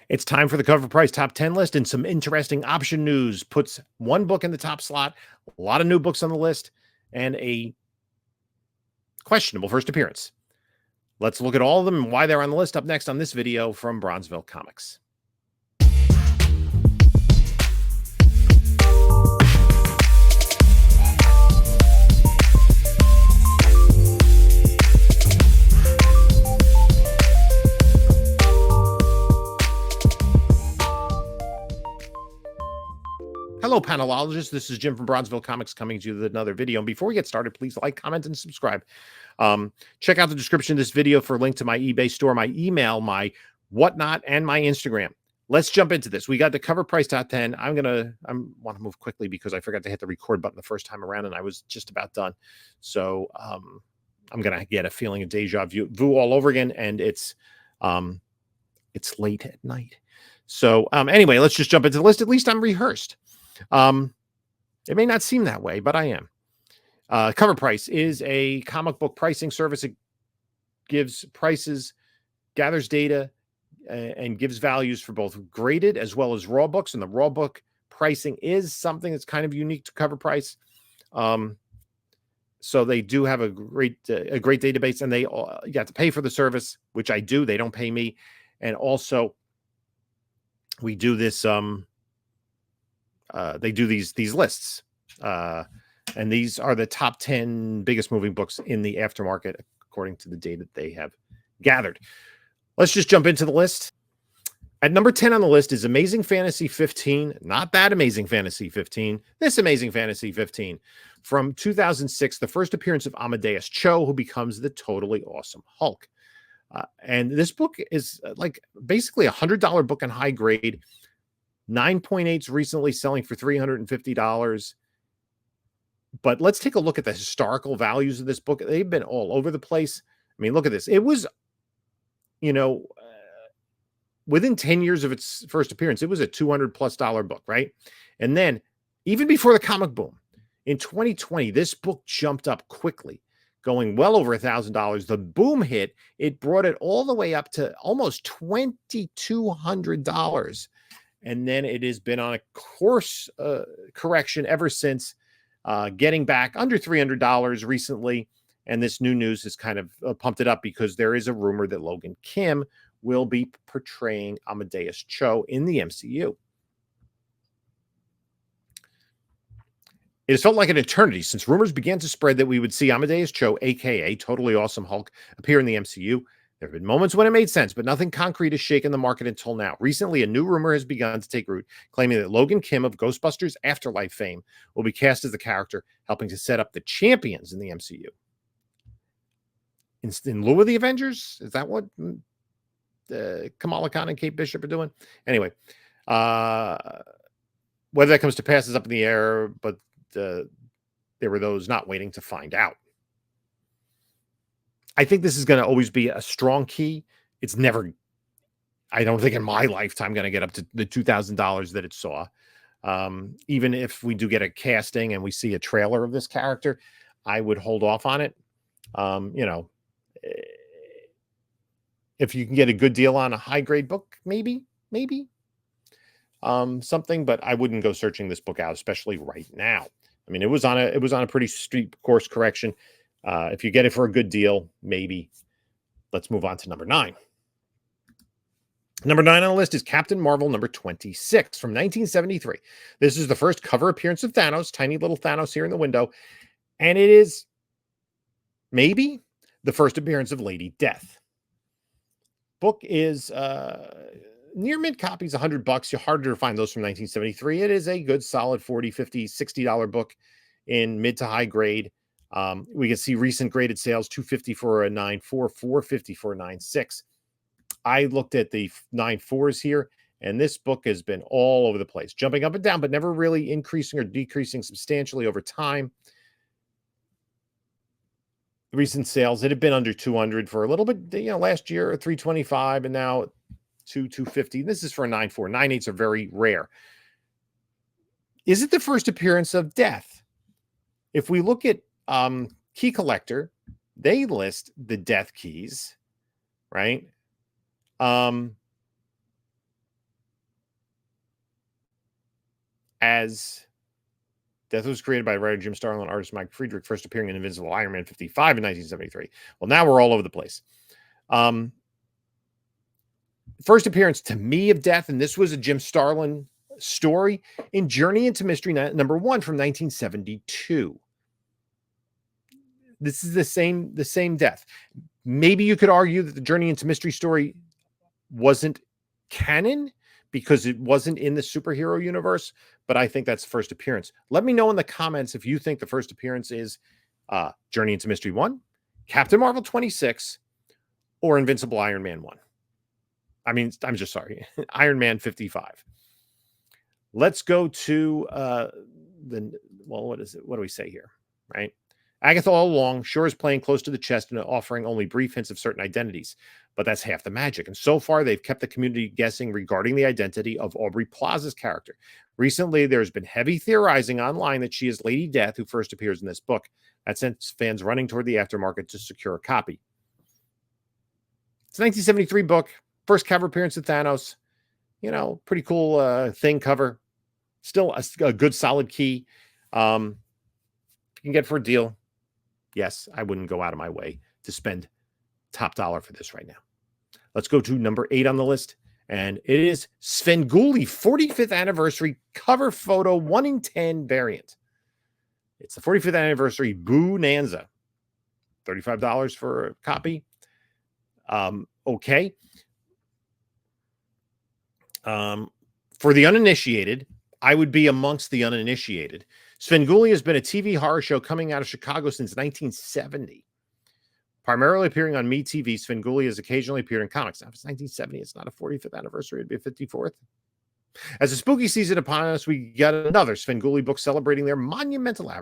It's time for the Cover Price Top 10 list and some interesting option news. Puts one book in the top slot, a lot of new books on the list, and a questionable first appearance. Let's look at all of them and why they're on the list up next on this video from Bronzeville Comics. Hello, panelologists. This is Jim from Bronzeville Comics coming to you with another video. And before we get started, please like, comment, and subscribe. Check out the description of this video for a link to my eBay store, my email, my whatnot, and my Instagram. Let's jump into this. We got the Cover Price Top 10. I want to move quickly because I forgot to hit the record button the first time around, and I was just about done. So I'm going to get a feeling of deja vu all over again, and it's late at night. So anyway, let's just jump into the list. At least I'm rehearsed. It may not seem that way, but I am. Cover Price is a comic book pricing service. It gives prices, gathers data, and gives values for both graded as well as raw books. And the raw book pricing is something that's kind of unique to Cover Price. So they do have a great database, and you have to pay for the service, which I do. They don't pay me. And also we do this, they do these lists, and these are the top 10 biggest moving books in the aftermarket according to the data they have gathered. Let's just jump into the list. At number 10 on the list is Amazing Fantasy 15. Not that Amazing Fantasy 15. This Amazing Fantasy 15 from 2006, the first appearance of Amadeus Cho, who becomes the totally awesome Hulk. And this book is like basically a $100 book in high grade. 9.8's recently selling for $350. But let's take a look at the historical values of this book. They've been all over the place. I mean, look at this. It was, within 10 years of its first appearance, it was a $200+ book, right? And then even before the comic boom, in 2020, this book jumped up quickly, going well over $1,000. The boom hit, it brought it all the way up to almost $2,200. And then it has been on a course correction ever since, getting back under $300 recently. And this new news has kind of pumped it up because there is a rumor that Logan Kim will be portraying Amadeus Cho in the MCU. It has felt like an eternity since rumors began to spread that we would see Amadeus Cho, a.k.a. Totally Awesome Hulk, appear in the MCU. There have been moments when it made sense, but nothing concrete has shaken the market until now. Recently, a new rumor has begun to take root, claiming that Logan Kim of Ghostbusters Afterlife fame will be cast as the character, helping to set up the champions in the MCU. In lieu of the Avengers? Is that what Kamala Khan and Kate Bishop are doing? Anyway, whether that comes to pass is up in the air, but there were those not waiting to find out. I think this is going to always be a strong key. It's never, I don't think in my lifetime, going to get up to the $2,000 that it saw. Even if we do get a casting and we see a trailer of this character, I would hold off on it. If you can get a good deal on a high grade book, maybe something, but I wouldn't go searching this book out, especially right now. I mean, it was on a pretty steep course correction. If you get it for a good deal, maybe. Let's move on to number 9. Number 9 on the list is Captain Marvel number 26 from 1973. This is the first cover appearance of Thanos, tiny little Thanos here in the window. And it is maybe the first appearance of Lady Death. Book is near mint copies, $100. You're harder to find those from 1973. It is a good solid $40, $50, $60 book in mid to high grade. We can see recent graded sales, $250 for a 9.4, $450 for a 9.6. I looked at the 9.4s here, and this book has been all over the place, jumping up and down, but never really increasing or decreasing substantially over time. Recent sales, it had been under 200 for a little bit, last year, 325, and now 250. This is for a 9.4. 9.8s are very rare. Is it the first appearance of Death? If we look at Key Collector, they list the Death keys, right? as Death was created by writer Jim Starlin and artist Mike Friedrich, first appearing in Invincible Iron Man 55 in 1973. Well, now we're all over the place. First appearance to me of Death, and this was a Jim Starlin story in Journey into Mystery number 1 from 1972. This is the same Death. Maybe you could argue that the Journey into Mystery story wasn't canon because it wasn't in the superhero universe, but I think that's the first appearance. Let me know in the comments if you think the first appearance is Journey into Mystery 1, Captain Marvel 26, or Invincible Iron Man 1. I mean, I'm just sorry, Iron Man 55. Let's go to what is it? What do we say here, right? Agatha all along, sure is playing close to the chest and offering only brief hints of certain identities, but that's half the magic. And so far, they've kept the community guessing regarding the identity of Aubrey Plaza's character. Recently, there's been heavy theorizing online that she is Lady Death, who first appears in this book. That sends fans running toward the aftermarket to secure a copy. It's a 1973 book, first cover appearance of Thanos. You know, pretty cool thing cover. Still a good solid key. You can get for a deal. Yes, I wouldn't go out of my way to spend top dollar for this right now. Let's go to number 8 on the list. And it is Sven Gully 45th anniversary cover photo 1 in 10 variant. It's the 45th anniversary Bonanza. $35 for a copy. Okay. For the uninitiated, I would be amongst the uninitiated. Sven Gully has been a TV horror show coming out of Chicago since 1970. Primarily appearing on MeTV, Sven Gully has occasionally appeared in comics. Now, if it's 1970, it's not a 45th anniversary. It'd be a 54th. As the spooky season upon us, we got another Sven Gully book celebrating their monumental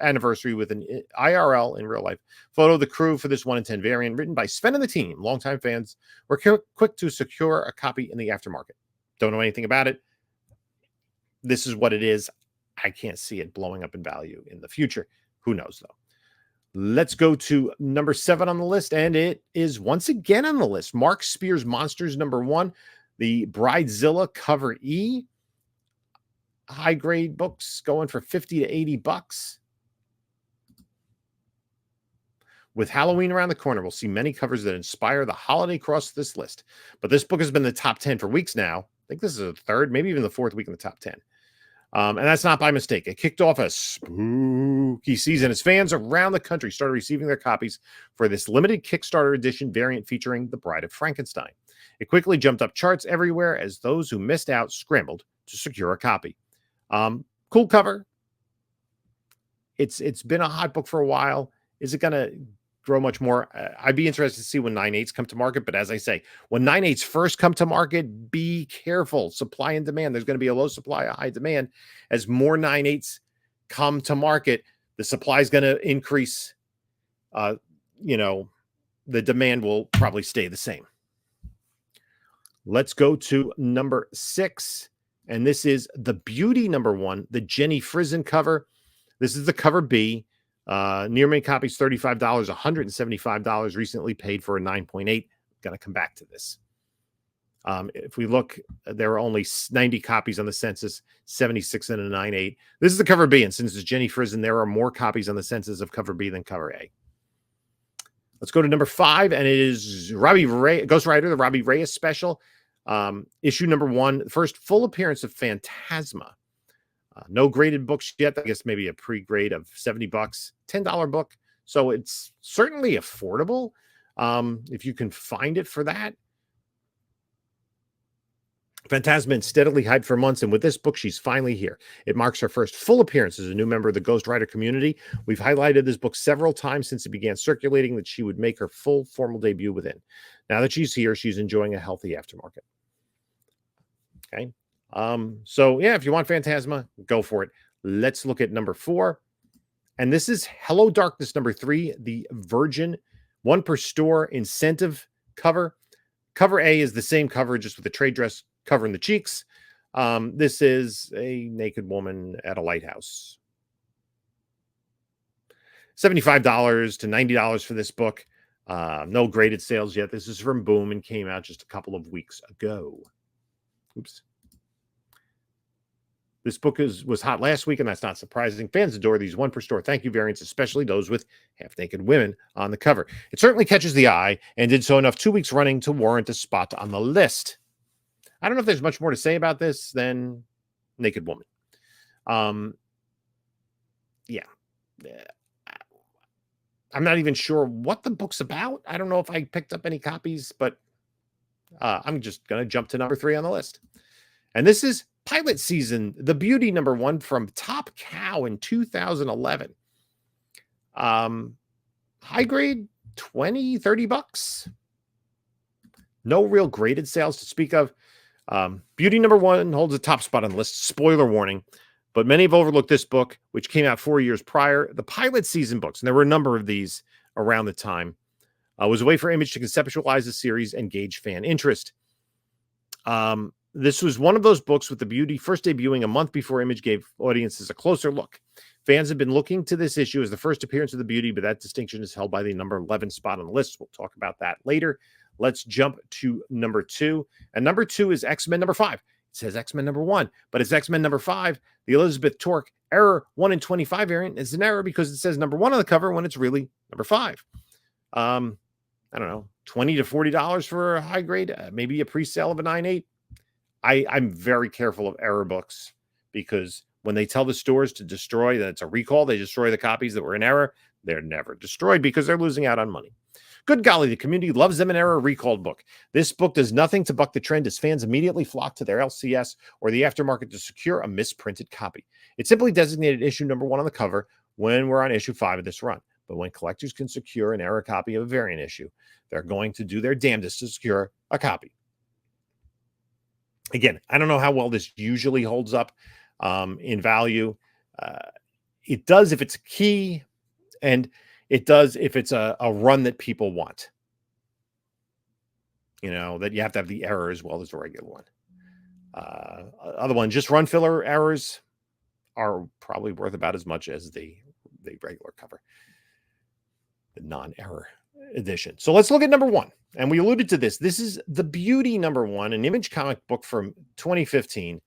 anniversary with an IRL in real life photo of the crew for this 1 in 10 variant, written by Sven and the team. Longtime fans were quick to secure a copy in the aftermarket. Don't know anything about it. This is what it is. I can't see it blowing up in value in the future. Who knows, though? Let's go to number 7 on the list, and it is once again on the list. Mark Spears Monsters number 1, the Bridezilla cover E. High grade books going for $50 to $80. With Halloween around the corner, we'll see many covers that inspire the holiday across this list. But this book has been in the top 10 for weeks now. I think this is the 3rd, maybe even the 4th week in the top 10. And that's not by mistake. It kicked off a spooky season as fans around the country started receiving their copies for this limited Kickstarter edition variant featuring the Bride of Frankenstein. It quickly jumped up charts everywhere as those who missed out scrambled to secure a copy. Cool cover. It's been a hot book for a while. Is it going to grow much more? I'd be interested to see when 9/8s come to market. But as I say, when 9/8s first come to market, be careful. Supply and demand. There's going to be a low supply, a high demand. As more 9/8s come to market, the supply is going to increase. The demand will probably stay the same. Let's go to number 6. And this is the Beauty number 1, the Jenny Frisen cover. This is the cover B. Near mint copies, $35, $175 recently paid for a 9.8. Going to come back to this. If we look, there are only 90 copies on the census, 76 in a 9.8. This is the cover B, and since it's Jenny Frisen, there are more copies on the census of cover B than cover A. Let's go to number 5, and it is Ghost Rider, the Robbie Reyes special. Issue number 1, first full appearance of Phantasma. No graded books yet. I guess maybe a pre-grade of $70, $10 book. So it's certainly affordable if you can find it for that. Phantasma been steadily hyped for months, and with this book, she's finally here. It marks her first full appearance as a new member of the Ghost Rider community. We've highlighted this book several times since it began circulating that she would make her full formal debut within. Now that she's here, she's enjoying a healthy aftermarket. Okay. So yeah, if you want Phantasma, go for it. Let's look at number 4. And this is Hello Darkness number 3, the Virgin 1 per store incentive cover. Cover A is the same cover, just with the trade dress covering the cheeks. This is a naked woman at a lighthouse. $75 to $90 for this book. No graded sales yet. This is from Boom and came out just a couple of weeks ago. Oops. This book was hot last week, and that's not surprising. Fans adore these one per store thank you variants, especially those with half-naked women on the cover. It certainly catches the eye and did so enough 2 weeks running to warrant a spot on the list. I don't know if there's much more to say about this than naked woman. Yeah. I'm not even sure what the book's about. I don't know if I picked up any copies, but I'm just going to jump to number 3 on the list. And this is Pilot Season, The Beauty #1 from Top Cow in 2011. High grade, 20, 30 bucks. No real graded sales to speak of. Beauty #1 holds a top spot on the list. Spoiler warning. But many have overlooked this book, which came out 4 years prior. The Pilot Season books, and there were a number of these around the time, was a way for Image to conceptualize the series and gauge fan interest. This was one of those books with The Beauty first debuting a month before Image gave audiences a closer look. Fans have been looking to this issue as the first appearance of The Beauty, but that distinction is held by the number 11 spot on the list. We'll talk about that later. Let's jump to number 2. And number 2 is XMen #5. It says XMen #1, but it's XMen #5. The Elizabeth Torque Error 1 in 25 variant is an error because it says #1 on the cover when it's really #5. I don't know, $20 to $40 for a high grade, maybe a pre-sale of a 9.8. I'm very careful of error books because when they tell the stores to destroy, that it's a recall, they destroy the copies that were in error. They're never destroyed because they're losing out on money. Good golly, the community loves them an error recalled book. This book does nothing to buck the trend as fans immediately flock to their LCS or the aftermarket to secure a misprinted copy. It's simply designated issue #1 on the cover when we're on issue 5 of this run. But when collectors can secure an error copy of a variant issue, they're going to do their damnedest to secure a copy. Again, I don't know how well this usually holds up in value. It does if it's a key, and it does if it's a run that people want. You know, that you have to have the error as well as the regular one. Other one, just run filler errors are probably worth about as much as the regular cover, the non-error edition. So let's look at #1. And we alluded to this. This is The Beauty #1, an Image comic book from 2015.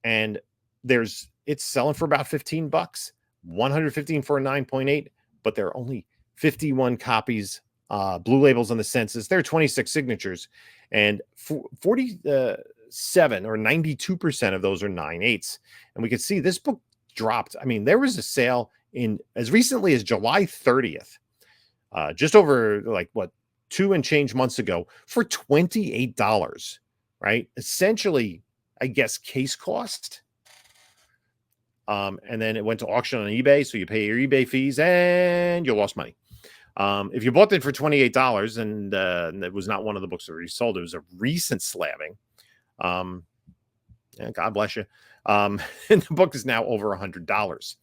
And it's selling for about 15 bucks, 115 for a 9.8, but there are only 51 copies, blue labels on the census. There are 26 signatures, and 47 or 92% of those are 9.8s. And we can see this book dropped. I mean, there was a sale in as recently as July 30th, just over 2 and change months ago for $28, right? Essentially, I guess, case cost. And then it went to auction on eBay. So you pay your eBay fees and you lost money. If you bought it for $28 and it was not one of the books that were resold, it was a recent slabbing. Yeah, God bless you. And the book is now over $100.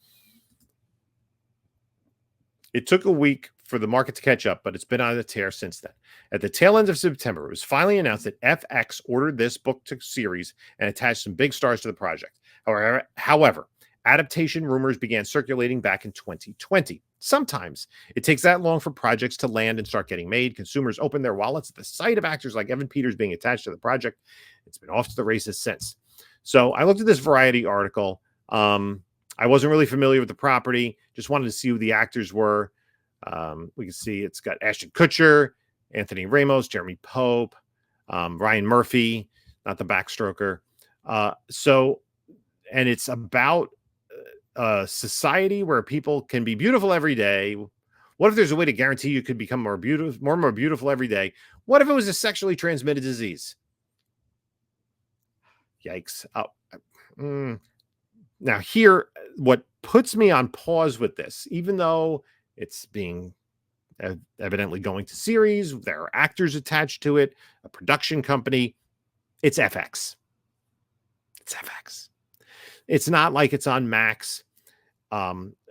It took a week for the market to catch up, but it's been on a tear since then. At the tail end of September, it was finally announced that FX ordered this book to series and attached some big stars to the project. However, adaptation rumors began circulating back in 2020. Sometimes it takes that long for projects to land and start getting made. Consumers open their wallets at the sight of actors like Evan Peters being attached to the project. It's been off to the races since. So I looked at this Variety article. I wasn't really familiar with the property. Just wanted to see who the actors were. We can see it's got Ashton Kutcher, Anthony Ramos, Jeremy Pope, Ryan Murphy, not the backstroker. And it's about a society where people can be beautiful every day. What if there's a way to guarantee you could become more beautiful every day? What if it was a sexually transmitted disease? Yikes. Now here, what puts me on pause with this, even though it's being evidently going to series, there are actors attached to it, a production company, it's FX. It's FX. It's not like it's on Max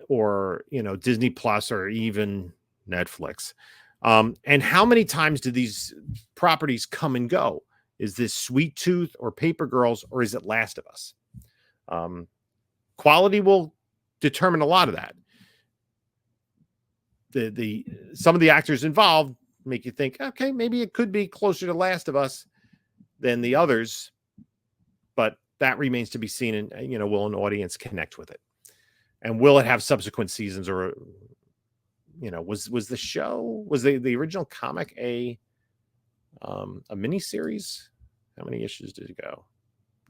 or, Disney Plus or even Netflix. And how many times do these properties come and go? Is this Sweet Tooth or Paper Girls, or is it Last of Us? Quality will determine a lot of that. Some of the actors involved make you think, okay, maybe it could be closer to Last of Us than the others, but that remains to be seen. And, will an audience connect with it? And will it have subsequent seasons, or, was the show, was the original comic a mini series? How many issues did it go?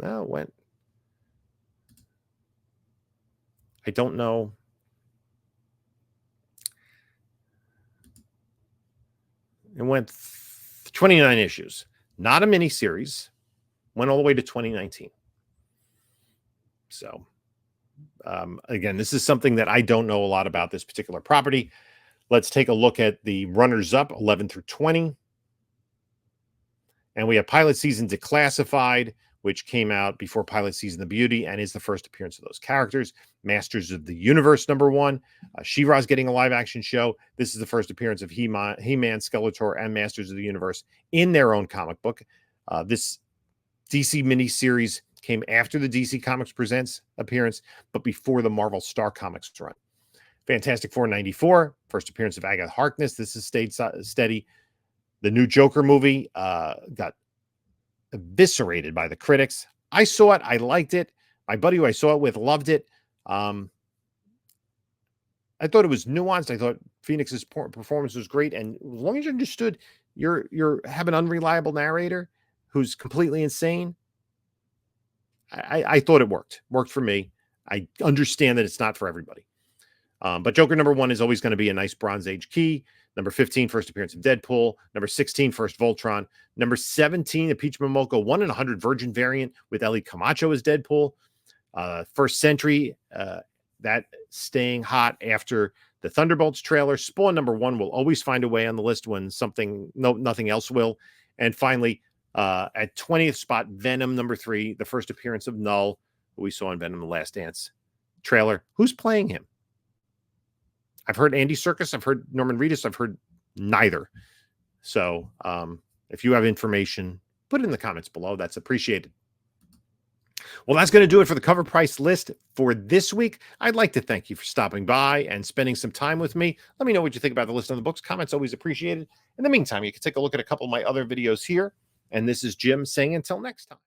No, it went, I don't know. It went 29 issues, not a mini series, went all the way to 2019. So, again, this is something that I don't know a lot about, this particular property. Let's take a look at the runners up, 11 through 20. And we have Pilot Season Declassified, which came out before Pilot Season The Beauty and is the first appearance of those characters. Masters of the Universe, #1. She-Ra's getting a live-action show. This is the first appearance of He-Man, Skeletor, and Masters of the Universe in their own comic book. This DC miniseries came after the DC Comics Presents appearance, but before the Marvel Star Comics run. Fantastic Four '94, first appearance of Agatha Harkness. This has stayed steady. The new Joker movie got eviscerated by the critics. I saw it. I liked it. My buddy who I saw it with loved it. I thought it was nuanced. I thought Phoenix's performance was great. And as long as you understood you have an unreliable narrator who's completely insane, I thought it worked for me. I understand that it's not for everybody. But Joker #1 is always going to be a nice Bronze Age key. Number 15, first appearance of Deadpool. Number 16, first Voltron. Number 17, a Peach Momoko 1 in 100 Virgin variant with Ellie Camacho as Deadpool. First Sentry, that staying hot after the Thunderbolts trailer. Spawn #1 will always find a way on the list when nothing else will. And finally, at 20th spot, Venom #3, the first appearance of Null, who we saw in Venom: The Last Dance trailer. Who's playing him? I've heard Andy Serkis. I've heard Norman Reedus. I've heard neither. So if you have information, put it in the comments below. That's appreciated. Well, that's going to do it for the Cover Price list for this week. I'd like to thank you for stopping by and spending some time with me. Let me know what you think about the list on the books. Comments always appreciated. In the meantime, you can take a look at a couple of my other videos here. And this is Jim saying until next time.